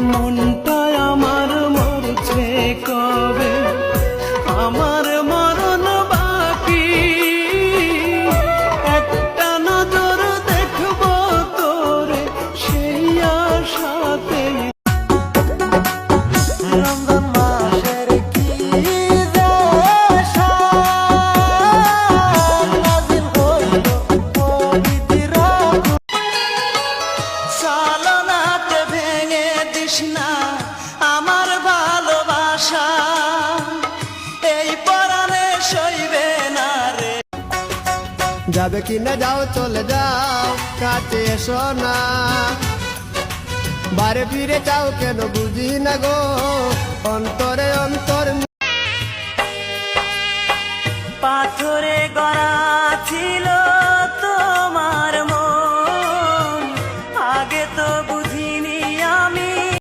মনটা আমার মরছে কবে, আমার মরণ বাকি। একটা নজর দেখবো তোরে, সেই আশাতে। রমজান মাসের কি নাজিল হইল পবিত্র চালনাতে ভেঙে দিস না আমার ভালোবাসা, এই পরাণে সইবে না রে। যাবে কিনা যাও চলে যাও, কাছে এসো না, বারে ফিরে যাও কেন বুঝি না গো, অন্তরে অন্তর। পাথরে গড়া ছিল